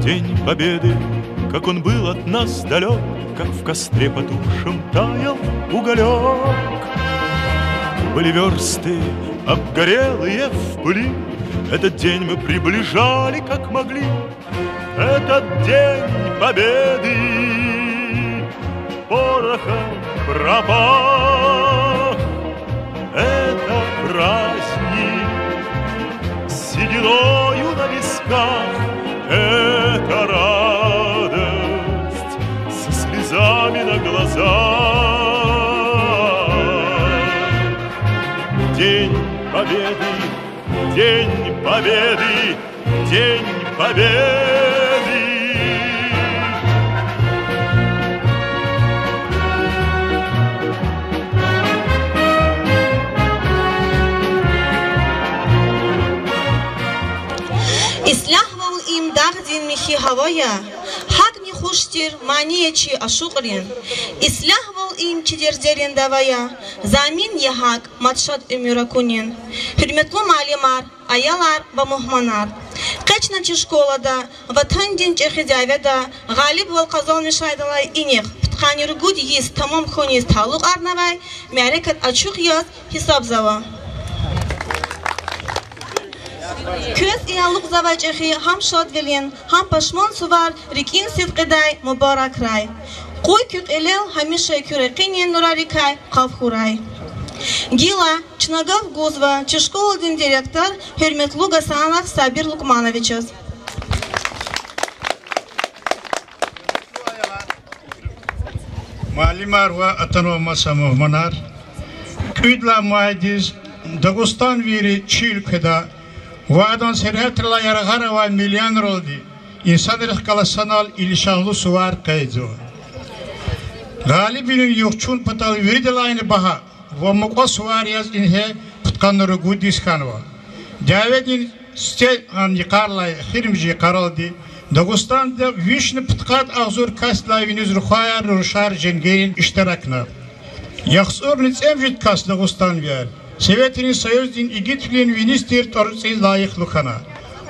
День Победы, как он был от нас далек, как в костре потухшем таял уголек. Были версты, обгорелые в пыли, этот день мы приближали, как могли. Этот день Победы порохом пропах. Это праздник с сединою на висках. Это радость со слезами на глазах. День Победы, День Победы, День Победы. Ислах вол им дагдин михи хавая, хак ми хуштир мания чи ашуqrin. Ислах вол им чидердерин давая, замин яхак матшат умиракунин. Hürmetli malimar, ayalar ve muhmanar. Kaçnacı şkolada, vatan dinçe hizaveda, galip vol kazanmış aydalay inik. Ptxanir gud yiz tamam khoniz taluk arnavay, mereket açık yaz hesap zava. Köz iyaluk zavacıhi ham şad velin, ham paşman suvar, rikin sidqiday mübarek ray. Koy kük elel hamişe kürekinin nurarikay kavhuray. Gila Çnagov Guzva, Çeşkoladin direktor, hürmetli Gasanov Sabir Lukmanoviçiz. Malimar ve atanılmasa muhmanar, Küdla muaydiz, Dağıstan veri çilkıda, Vadan serhatırla yaragara ve milyon oldu. İnsanlık kalasanal ilişanlı suvar kaydı. Galibinin yokçun patal veridelayını baha, ve mukos var yaz inhe putkanları gudis kanva. Davedin stel an yıkarlay hirmci yıkaraldı. Dağıstan'da vişne putkat ağzur kaslayviniz ruhayar ruşar cengeyin iştirakna. Yaxsur nitsemjit kas Dağıstan ver. Sovetinin Soyuz'in İgitfilin Vinistir torsiz layıklıkana.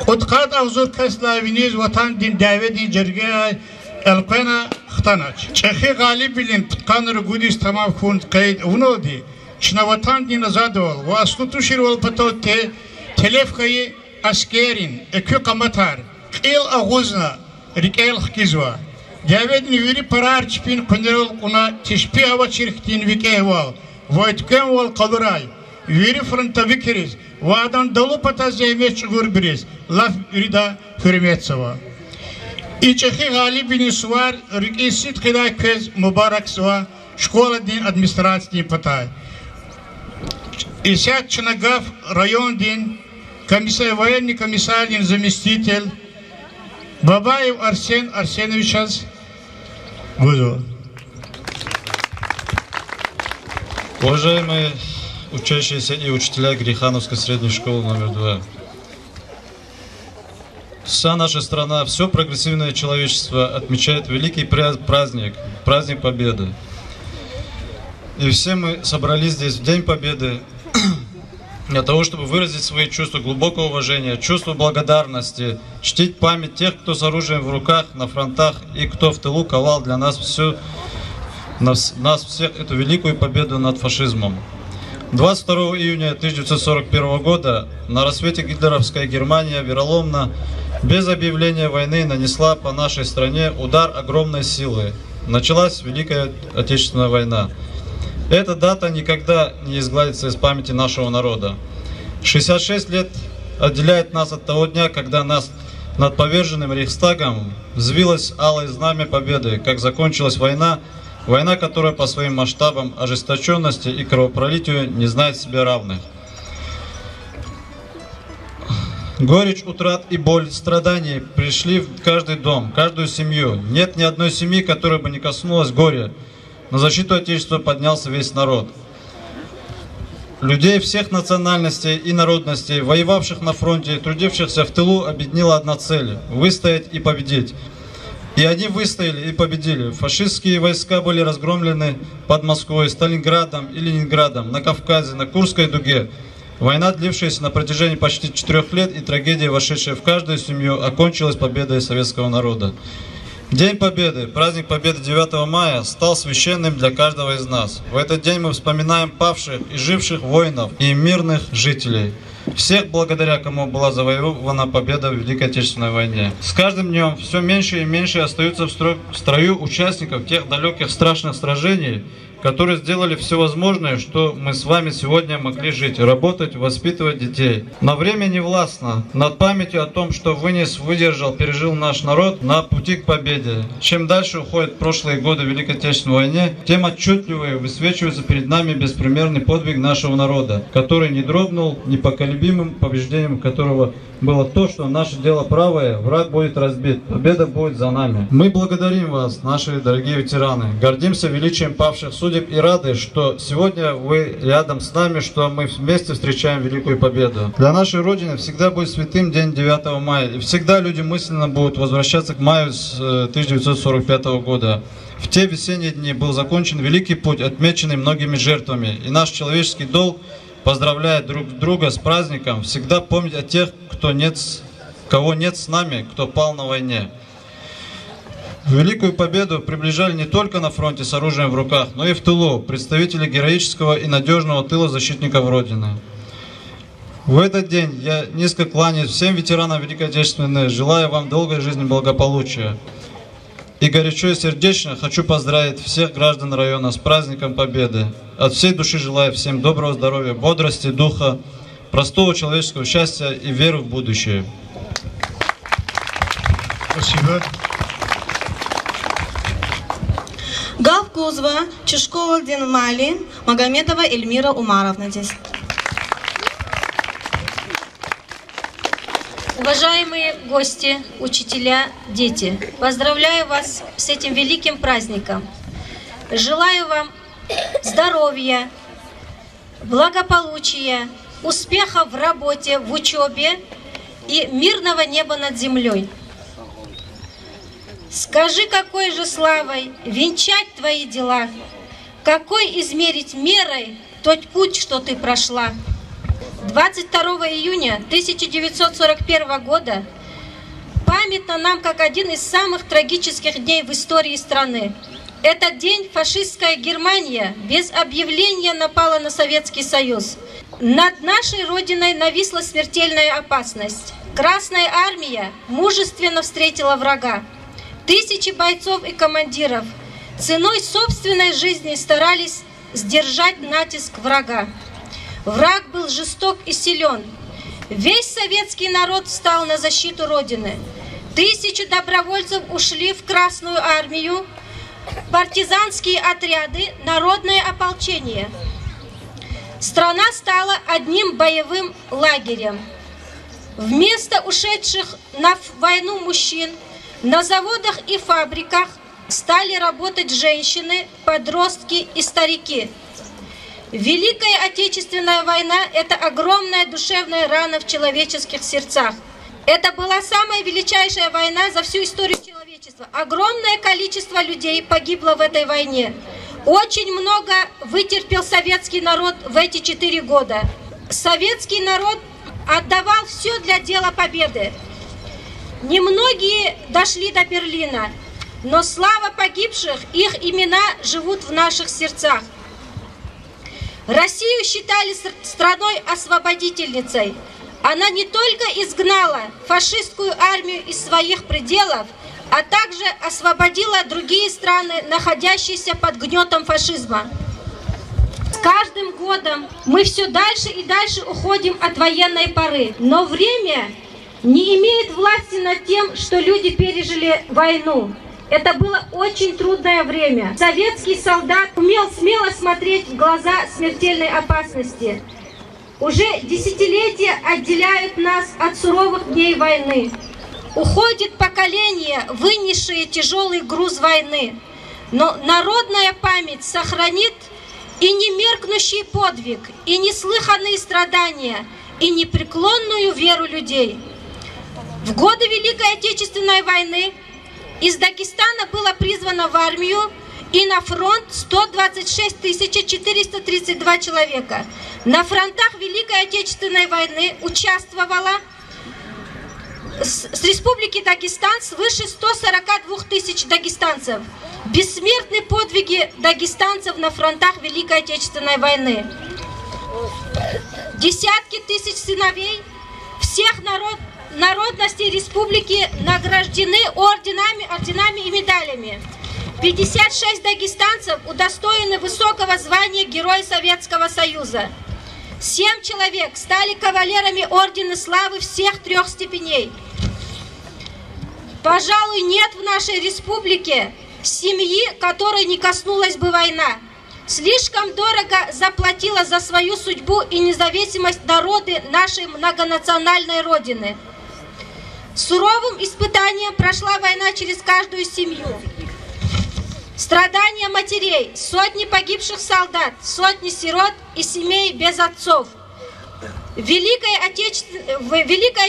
Putkat ağzur kaslayviniz vatan din davedin cergeye elqena xtanaç. Çehi galibinin putkanları gudis tamam kun kayıt unoldu. Çnavatan din azadol. Ve aslı tuşir ol patote telefkayı askerin ekü kamatar. Qil ağuzna rikel xkizwa. Davedin veri parar çipin kunderol kuna tişpi hava çirktin vikehval. Vaytken wal kalıray. Veri fronta vikiriz. Vadan dalı pata zeymet çugur biriz. Laf rida hürmetsava. İçehi galibini suvar rikisit kıday köz mübarek suva. Школа din администрации patay. Исят Чнагав район din комиссар военный комиссар din заместитель Бабаев Арсен Арсенович Гудо. Уважаемые учащиеся и учителя Грехановской средней школы номер 2. Вся наша страна, все прогрессивное человечество отмечает великий праздник, праздник Победы. И все мы собрались здесь в День Победы для того, чтобы выразить свои чувства глубокого уважения, чувство благодарности, чтить память тех, кто с оружием в руках на фронтах и кто в тылу ковал для нас всех эту великую победу над фашизмом. 22 июня 1941 года на рассвете гитлеровская Германия вероломно, без объявления войны, нанесла по нашей стране удар огромной силы. Началась Великая Отечественная война. Эта дата никогда не изгладится из памяти нашего народа. 66 лет отделяет нас от того дня, когда нас над поверженным Рейхстагом взвилось алое знамя победы, как закончилась война, война, которая по своим масштабам, ожесточенности и кровопролитию не знает себе равных. Горечь, утрат и боль, страдания пришли в каждый дом, каждую семью. Нет ни одной семьи, которая бы не коснулась горя. На защиту Отечества поднялся весь народ. Людей всех национальностей и народностей, воевавших на фронте и трудившихся в тылу, объединила одна цель – выстоять и победить. И они выстояли и победили. Фашистские войска были разгромлены под Москвой, Сталинградом и Ленинградом, на Кавказе, на Курской дуге. Война, длившаяся на протяжении почти 4 лет, и трагедия, вошедшая в каждую семью, окончилась победой советского народа. День Победы, праздник Победы 9 мая, стал священным для каждого из нас. В этот день мы вспоминаем павших и живших воинов и мирных жителей. Всех, благодаря кому была завоевана победа в Великой Отечественной войне. С каждым днем все меньше и меньше остаются в строю участников тех далеких страшных сражений, которые сделали все возможное, что мы с вами сегодня могли жить, работать, воспитывать детей. Но время не властно над памятью о том, что вынес, выдержал, пережил наш народ на пути к победе. Чем дальше уходят прошлые годы Великой Отечественной войны, тем отчетливее высвечивается перед нами беспримерный подвиг нашего народа, который не дрогнул, непоколебимым побеждением которого было то, что наше дело правое, враг будет разбит, победа будет за нами. Мы благодарим вас, наши дорогие ветераны, гордимся величием павших судеб и рады, что сегодня вы рядом с нами, что мы вместе встречаем великую победу. Для нашей Родины всегда будет святым день 9 мая, и всегда люди мысленно будут возвращаться к маю с 1945 года. В те весенние дни был закончен великий путь, отмеченный многими жертвами, и наш человеческий долг, поздравляя друг друга с праздником, всегда помнить о тех, кого нет с нами, кто пал на войне. Великую победу приближали не только на фронте с оружием в руках, но и в тылу, представители героического и надежного тыла защитников Родины. В этот день я низко кланяюсь всем ветеранам Великой Отечественной, желаю вам долгой жизни и благополучия. И горячо и сердечно хочу поздравить всех граждан района с праздником Победы. От всей души желаю всем доброго здоровья, бодрости, духа, простого человеческого счастья и веры в будущее. Спасибо. Гавкузова, Чешкова Дин Малин, Магомедова Эльмира Умаровна здесь. Уважаемые гости, учителя, дети, поздравляю вас с этим великим праздником. Желаю вам здоровья, благополучия, успехов в работе, в учебе и мирного неба над землей. Скажи, какой же славой венчать твои дела, какой измерить мерой тот путь, что ты прошла. 22 июня 1941 года памятно нам как один из самых трагических дней в истории страны. Этот день фашистская Германия без объявления напала на Советский Союз. Над нашей Родиной нависла смертельная опасность. Красная армия мужественно встретила врага. Тысячи бойцов и командиров ценой собственной жизни старались сдержать натиск врага. Враг был жесток и силен. Весь советский народ встал на защиту Родины. Тысячи добровольцев ушли в Красную армию, партизанские отряды, народное ополчение. Страна стала одним боевым лагерем. Вместо ушедших на войну мужчин на заводах и фабриках стали работать женщины, подростки и старики. Великая Отечественная война – это огромная душевная рана в человеческих сердцах. Это была самая величайшая война за всю историю человечества. Огромное количество людей погибло в этой войне. Очень много вытерпел советский народ в эти 4 года. Советский народ отдавал все для дела победы. Немногие дошли до Берлина, но слава погибших, их имена живут в наших сердцах. Россию считали страной-освободительницей. Она не только изгнала фашистскую армию из своих пределов, а также освободила другие страны, находящиеся под гнетом фашизма. С каждым годом мы все дальше и дальше уходим от военной поры, но время не имеет власти над тем, что люди пережили войну. Это было очень трудное время. Советский солдат умел смело смотреть в глаза смертельной опасности. Уже десятилетия отделяют нас от суровых дней войны. Уходит поколение, вынесшее тяжелый груз войны. Но народная память сохранит и немеркнущий подвиг, и неслыханные страдания, и непреклонную веру людей. В годы Великой Отечественной войны из Дагестана было призвано в армию И на фронт 126 432 человека. На фронтах Великой Отечественной войны участвовало с Республики Дагестан свыше 142 тысяч дагестанцев. Бессмертны подвиги дагестанцев на фронтах Великой Отечественной войны. Десятки тысяч сыновей всех народностей республики награждены орденами и медалями. 56 дагестанцев удостоены высокого звания Героя Советского Союза. 7 человек стали кавалерами Ордена Славы всех 3 степеней. Пожалуй, нет в нашей республике семьи, которой не коснулась бы война. Слишком дорого заплатила за свою судьбу и независимость народы нашей многонациональной Родины. Суровым испытанием прошла война через каждую семью. Страдания матерей, сотни погибших солдат, сотни сирот и семей без отцов. В Великой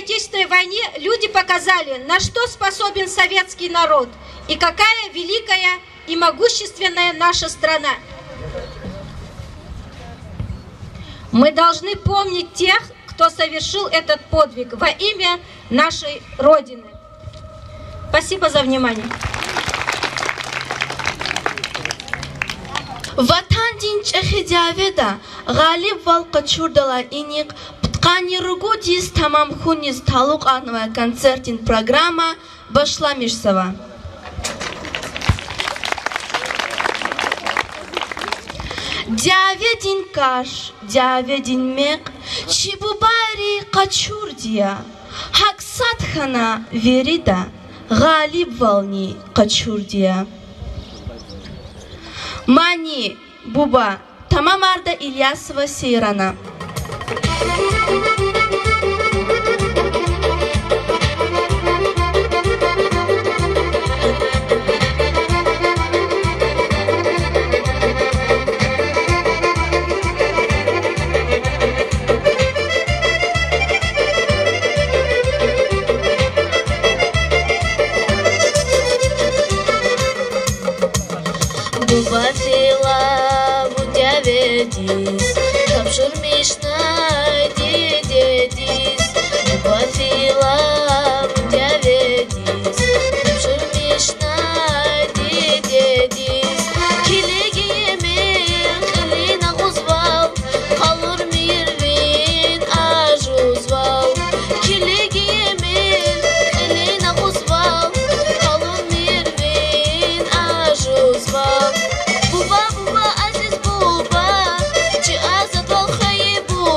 Отечественной войне люди показали, на что способен советский народ и какая великая и могущественная наша страна. Мы должны помнить тех, кто совершил этот подвиг во имя нашей Родины. Спасибо за внимание. Ватан дин чехидяведа, галиб валкачурдала иник, ткани ругудис тамам хунис талук анова концертин программа башламишсова. Дяведин каш, дяведин мек, чибубари качурдия, хаксатхана верида, галиб волни качурдия. Мани, Буба, Тамамарда Ильясова Сейрана. Buba, buba, aziz buba, ci azat wal khaybu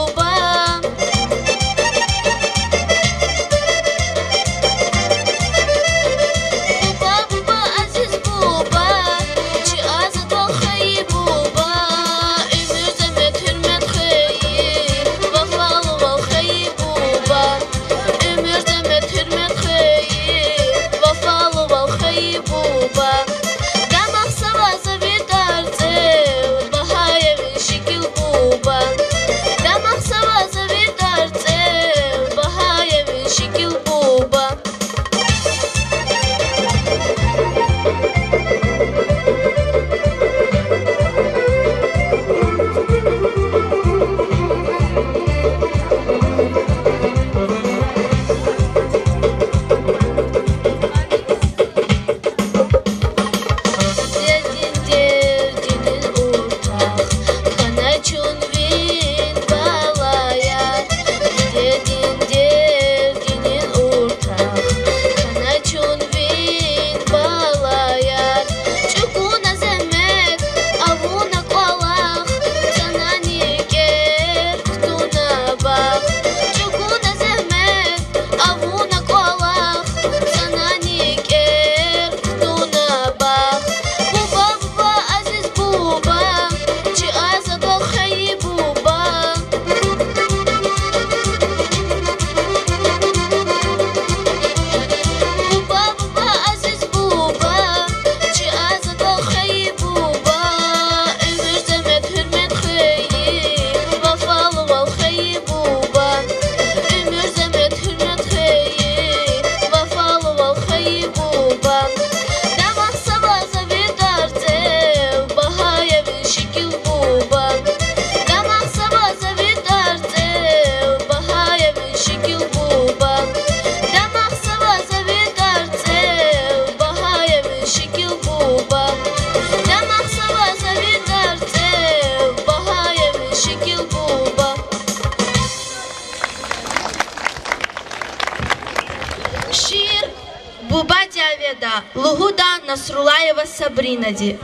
Буба Дяведа, Лугуда Насрулаева Сабринади.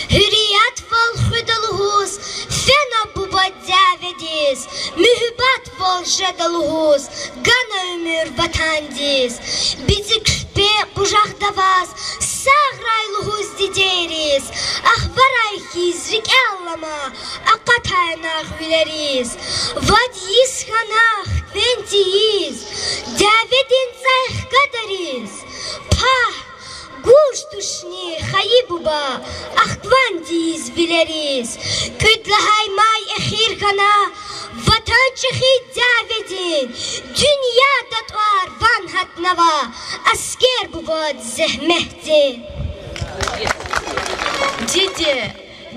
Hürriyet vol xudalğuz, fena buba Dяведис, mühibbat vol jedalğuz, gana ömür vatandiz. Bizi küpe bucaqdavaz, sağraylığız dideriz, ahvaray hizrik allama, aqataynak vileriz. Vadyiz xanaq ventiyiz, Dяведin zayx qadariz. Pah! Guş tuşni xayi buba, ahkvan diz bileriz. Küdlahay may ehir kana, vatan çıxi Dяведin. Dünya tatvar van hatnava, asker buba zehmehti.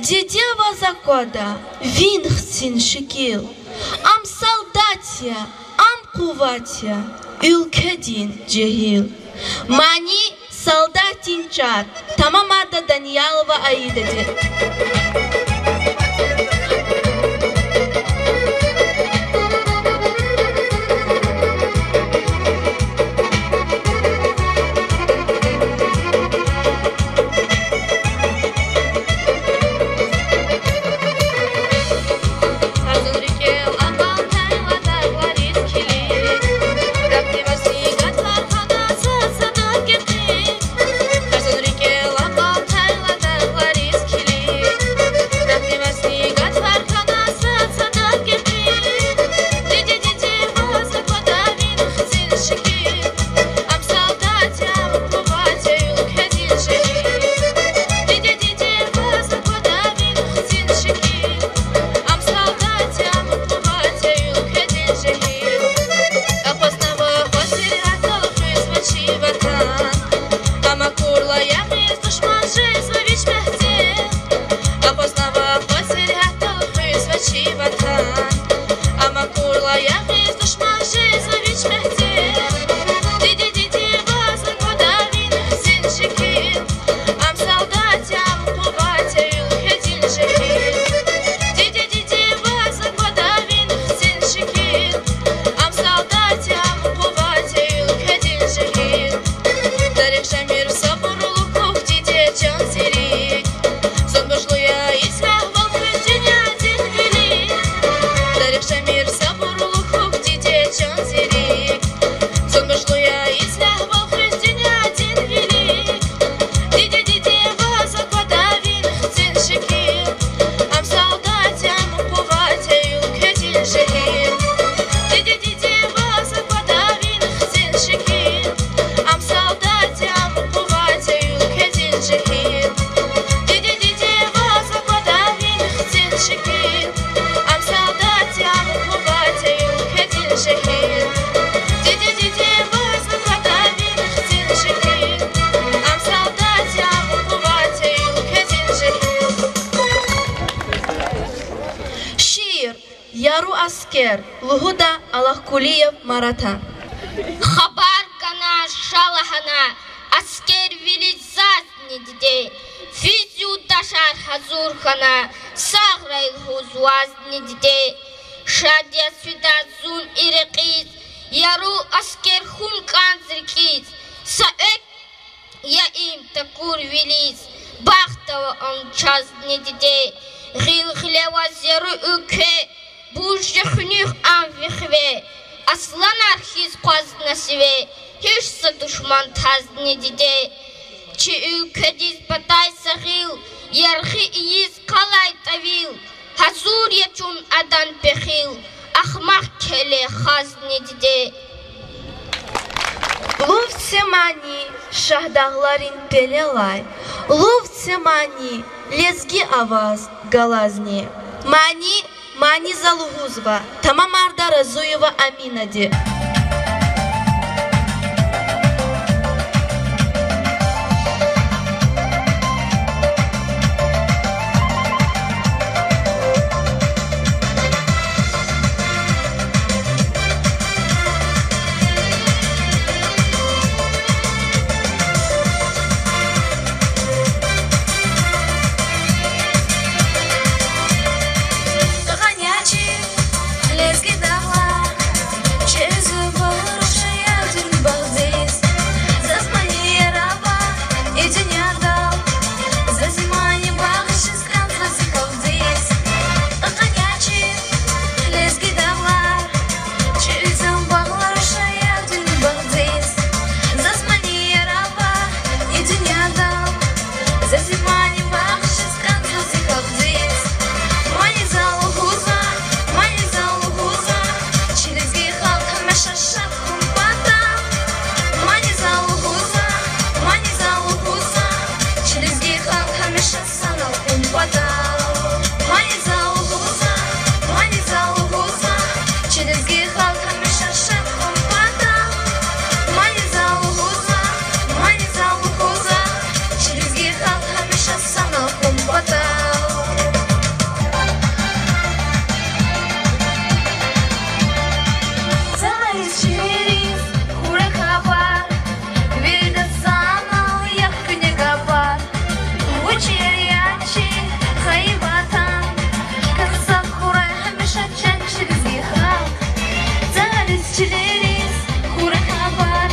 Деде вазакода, винхцин шикил. Ам солдатя, ам куватя, ülkedin cehil. Mani солдатин чар, Тамамада Даниялова Аидади. Лугуда Аллахкулиев Марата. Хабар кана шалахана, аскер велит зазни диде, физю дашар хазур хана, саграй хузуазни диде, шадия свидат зун ирекиз, яру аскер хун канзрикиз, саэк я им такур велиз, бахтава он чазни диде, гил хлева зеру уке, Бужжахнюх анвихве, аслан архиз қаз насиве, хешса душман тазни диде. Чи ülkediz батай сағил, ярхи иіз қалай тавил, хазур ячун адан пехил, ахмақ келе хазни диде. Лувцемани шахдағларин пелелай, лувцемани лезги аваз галазни. Мани Залугузова, Тамамарда Разуева Аминади. Лезги давла, через izçileriz Hura haber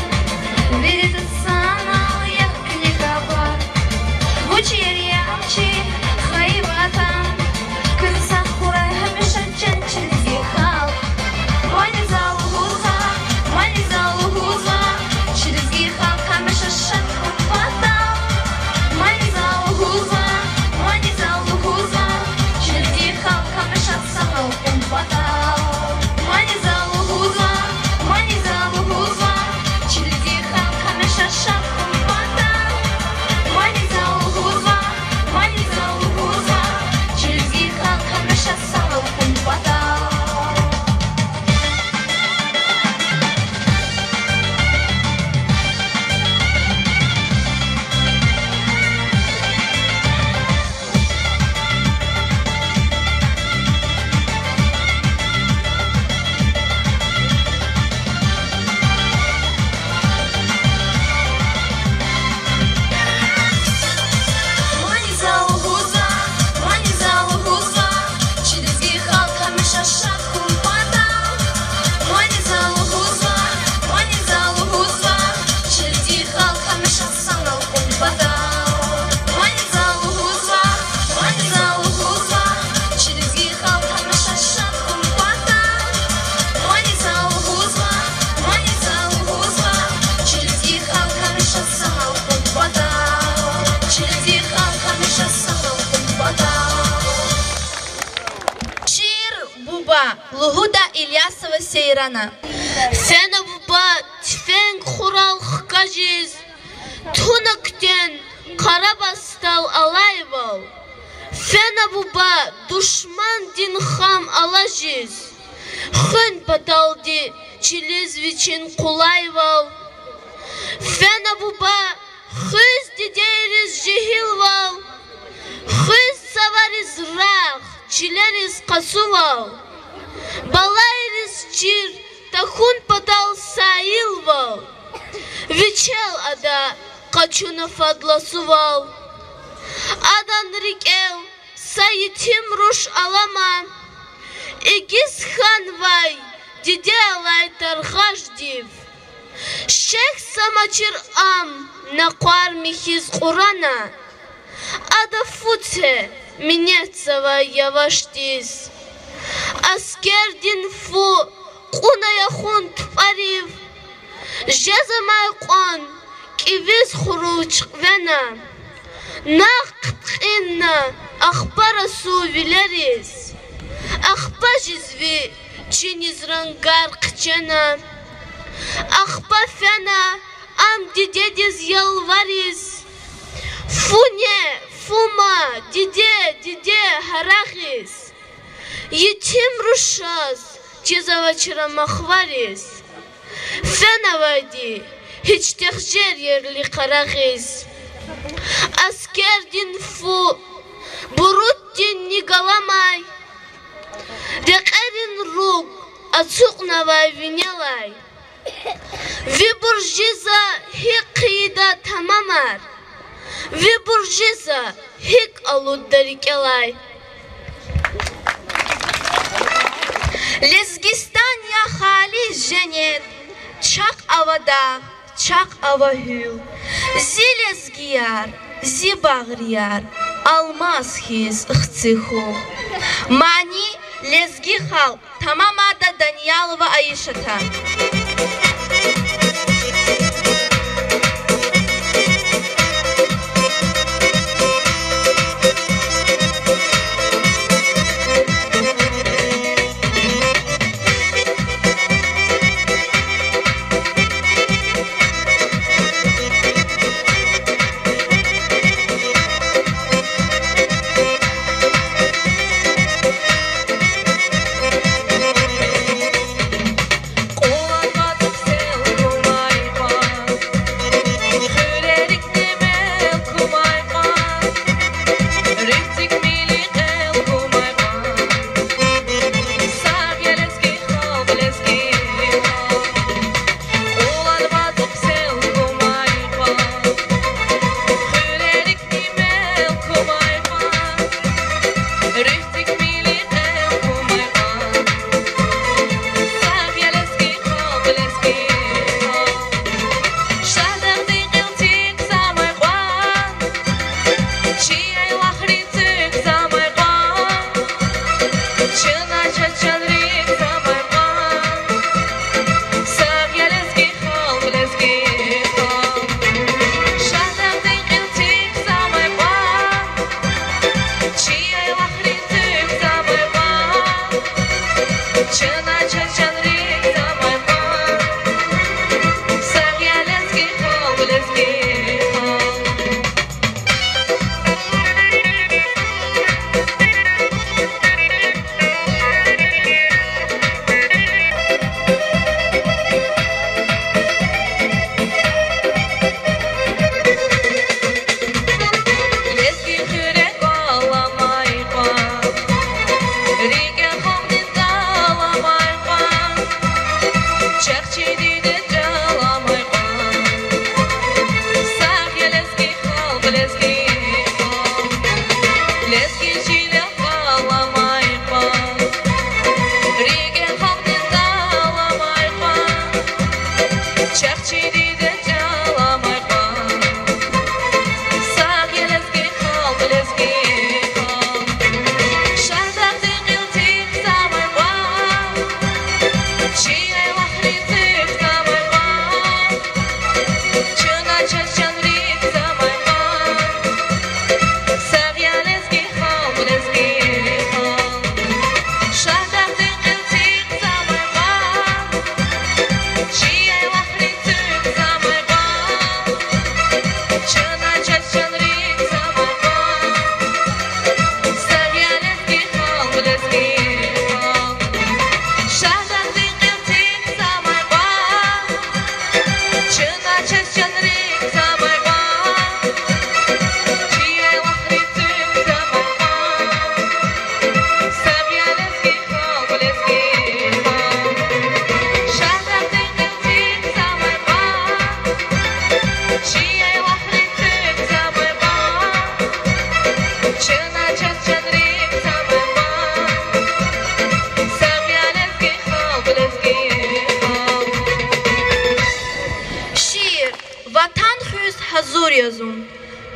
Verir sana yakni haber Bu çiğeri amçi Hayvatan Kırsa hura hemşe çençilizi hal Mani zalı huza Mani zalı huza Çilizgi hal hemşe şak kumpata Mani zalı huza Mani zalı huza Çilizgi hal hemşe sakal kumpata Mani zalı huza Mani zalı huza Çilizgi hal hemşe şak kumpata Mani zalı huza Mani zalı huza Çilizgi hal hemşe sakal kumpata Мани залу гуза, мани залу гуза, Çilizgi halk hemşe şak kumpata. Mani zalı huza, mani zalı huza, Çilizgi halk hemşe sanal kumpata. Mani zalı huza, mani zalı huza, Çilizgi halk hemşe şak kumpata. Mani zalı huza, mani zalı huza, Çilizgi halk hemşe sanal kumpata. Çilizgi halk hemşe sanal kumpata. Шир Буба Лугуда Ильясова Сейрана. Фена буба тфен хурал хкажиз Тунактен карабастал алайвал Фена буба душман дин хам алажиз Хын паталди чилиз вичин кулайвал Фена буба хыз дидериз жихилвал Хыз савариз рах чилериз касувал Балайриз чир тахун патал саилвал Вичел ада качуна фадласувал Адан рикел саитим руш алама Игис хан вай диде алай тархаждив Шех самачир ам нақвар михиз Qur'ana Ада фуце минецава яваштиз Аскердин фу қуная хун тпарив Жезамай қон кивиз хуручқвена Нақтқинна ахбара сувилерис Ахбажизви чинизрангар қчена Ахба фена ам дидедиз ялварис Фуне, фума, диде, харахис Етим рушаз, чезавачера махварис Фена вайди, хичтехжер ерли қарағис Аскердин фу, буруттин нигаламай Реқерин рук, ацуқнавай винелай Вибуржиза хиқида тамамар Вибуржиза хик алуддарикелай Лезгистан я хали женет Чак авада, чак авахül Зи лезгияр, зи бағрияр Алмаз хиз ықциху Мани лезги хал Тамамада Даниялова Аишата Қоланға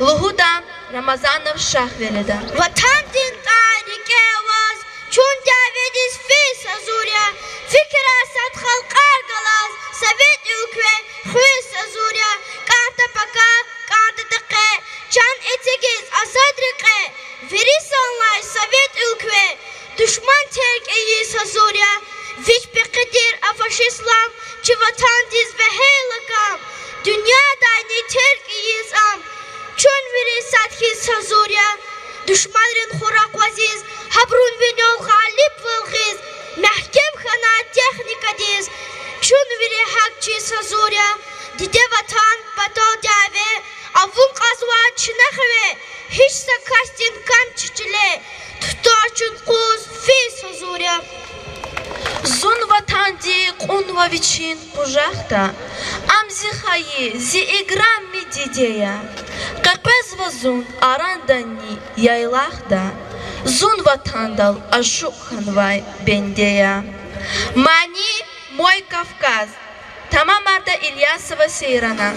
Luhudan Ramazanov Şahveli'den. Vatan din tarike avaz, çun davediz fis azurya, fikir asad halkar galaz, Sovet ülke hüs azurya, karta paka, karta tıkı, can etegiz asad rike, veri sonlay Sovet ülke, düşman terk eyiz azurya, viç bekidir afaşislam, çi vatan diz ve heylakam, dünyada ne terk eyiz am, çün veri satkiz azurya, düşmanların xorak vaziz, habrun vinov galip vılgiz, mahkem khana texnika diz, çün veri hakçi azurya, dide vatan batal dave, avun qazwa çınakve, hiç sakastin kan çiçile, tutaçın kuz fis azurya. Зун ватанди кунва вичин пужахта, амзи хаи зи играм ми дидея, каквез вазун арандани яйлахда, зун ватандал ашук ханвай бендея. Мани мой Кавказ, Тамамарда Ильясова Сейрана.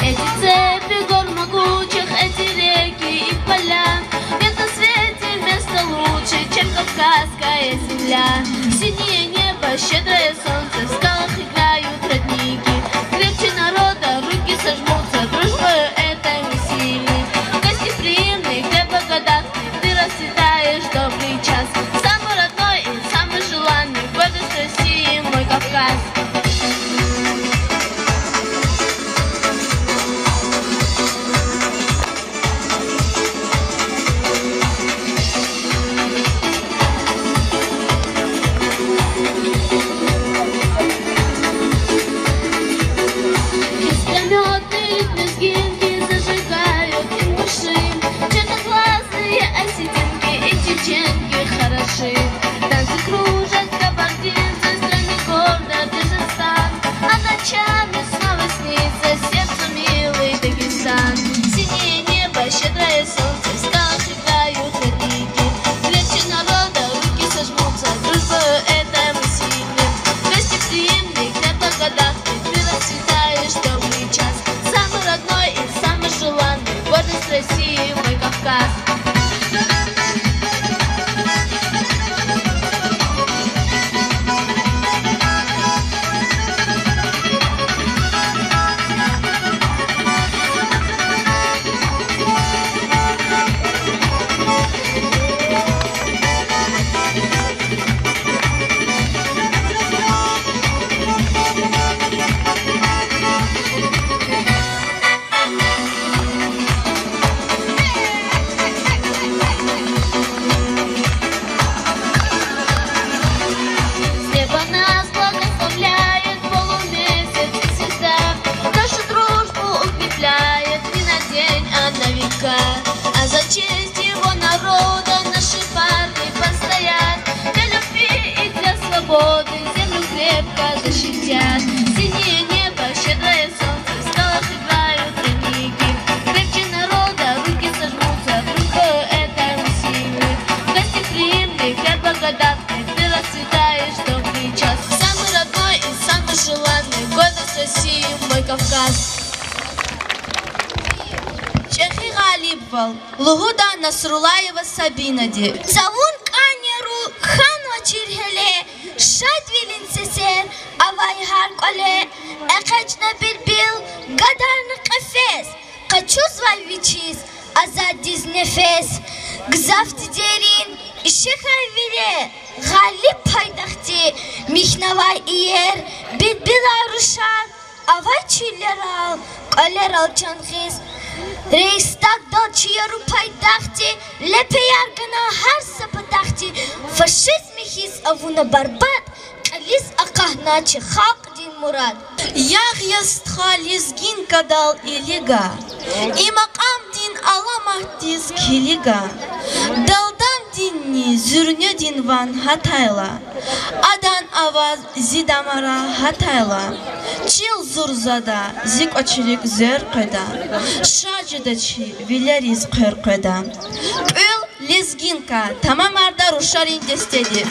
Эти цепи гор могучих, эти реки и поля, нет на свете места лучше, чем Кавказская земля. Синее небо, щедрое солнце, в скалах играют родники. Крепче народа, руки сожмутся, дружбою этой мы сильны. Гостеприимный, где благодатный, ты расцветаешь добрый час. Самый родной и самый желанный, гордость России, мой Кавказ. Танцы кружат, кабардинцы, страны гордо Дагестан, а ночами снова снится сердцу милый Дагестан. Синее небо, щедрое солнце, в скалах играют родники. Крепче народа, руки сожмутся, дружбою этой мы сильны. Гостеприимный, где благодатный, ты расцветаешь добрый час. Самый родной и самый желанный, гордость России, мой Кавказ. А за честь его народа наши партии постоят, для любви и для свободы землю крепко защитят. Синее небо, щедрое солнце, в скалах играют родники. Крепче народа, руки Кавказ. Чехи Галибвал, Лугуда Насрулаева Сабинади. Завун канеру ханва чирхеле, шадвилин сесер, авай харколе, экачна билбил, гадарны кафес, качузвай вичиз, азадиз нефес, гзафти дерин, ишехай вире, Галиб пайдахти, михнавай иер, билбила рушар, авай чилерал, колерал чанхиз, Reichstag Deutsche Paytachti, Lepeyar gana har sapatachti, Faschism his avuna barbat, Kalis akahna chi khaq din murad. Яхьяс тхализгин кадал илига, и макам дин аламахтиз килига, далдан динни зюрнё дин ван хатайла, адан аваз зидамара хатайла, чил зурзада зик очилик зер кайда, шаджидачи виляриз кэр кайда, ül лезгинка тамамарда рушарин дестеди.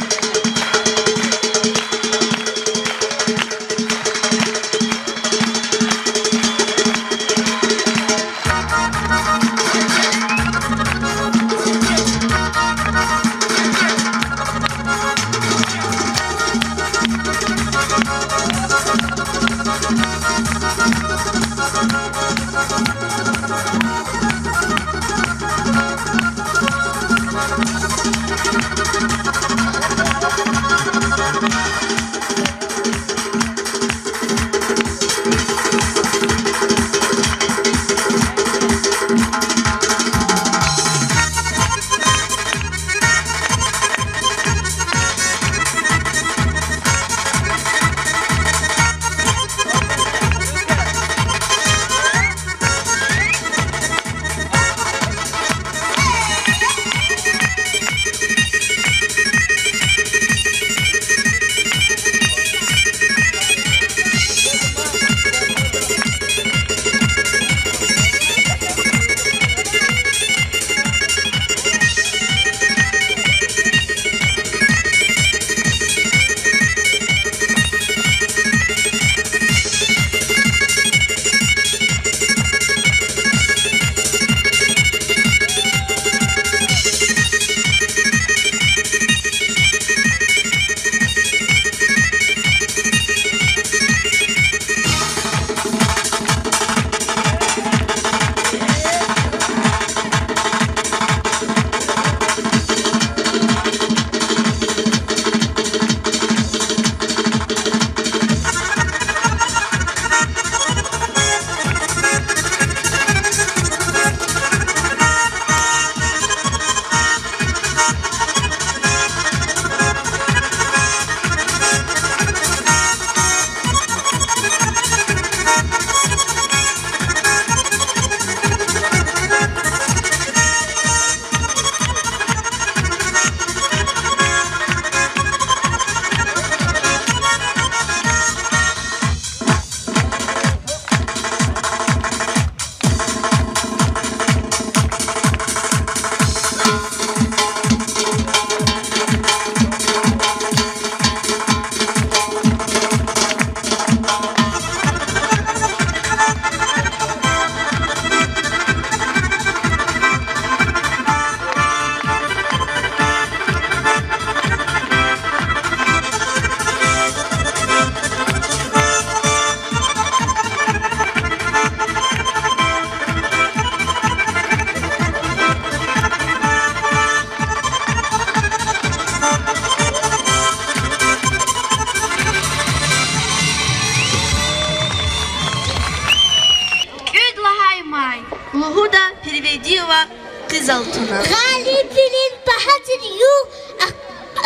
Лугуда Переведиева Кызалтуна. Галибилин Бахатир Юг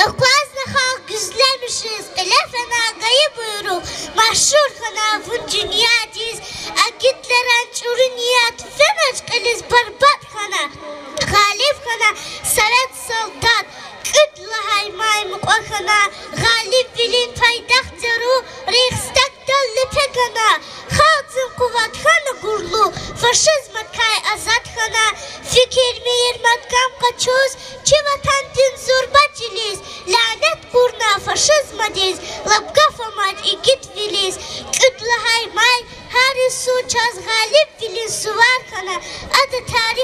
Akvaznaha güzlemişiz, elefena gayı buyuruk, mahşur kana vun dünyadiz, akitleren çuru niyat, femeç kaliz barbat kana, galip kana, savet soldat, kütle haymay mukwa kana, galip bilin paydahtırı, Reichstag'dan lepe kana, halkın kuvat kana gurlu, faşizmat kay azat kana, fikir meyir matkam kaçoz, çi vatan din zurbaciliz, lanet kurna faşizma diz, labgafa mat ikit viliz, kütle haymay, haris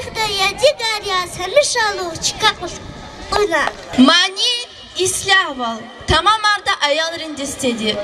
Яхта я дигаряс, мишалучка уна. Мани ислявал. Tamam arda ayalrin destedi.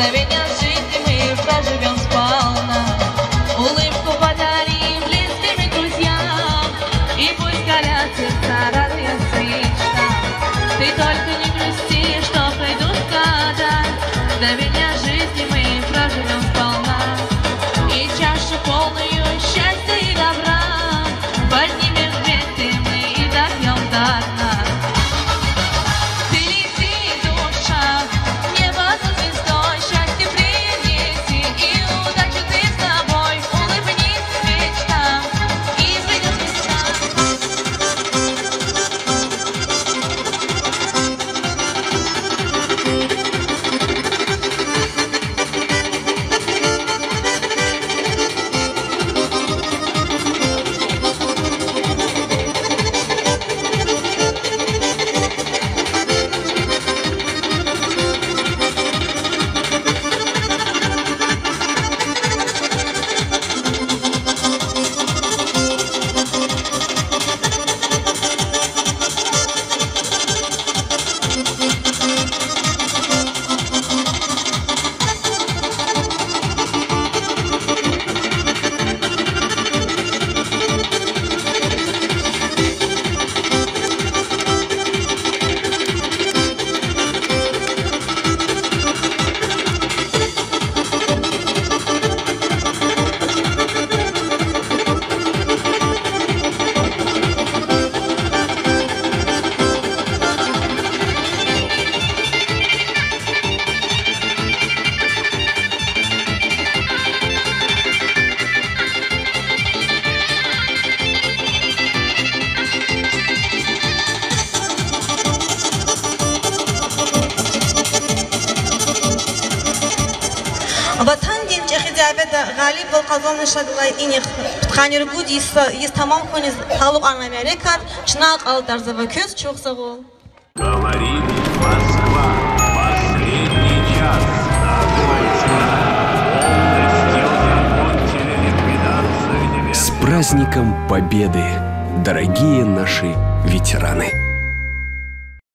Мгновения жизни мы проживем сполна. Улыбку подарим близким и друзьям, и пусть горят сердца радостью мечтам. Ты только не грусти, что пройдут года, мгновения жизни мы проживем сполна. И чашу полную счастья и добра поднимем вместе мы и допьем до дна. Ты лети, душа, небо за звездой, счастье принеси, и удачи ты с тобой. Улыбнись мечтам, и придет весна. Ватан ден чехидябеда галиб бол казон шаглай иних тканир гуд есть тамам хониз халук Америка чнак ал дарзава көз çok sağ ol. Говорит Москва, последний час. С праздником Победы, дорогие наши ветераны!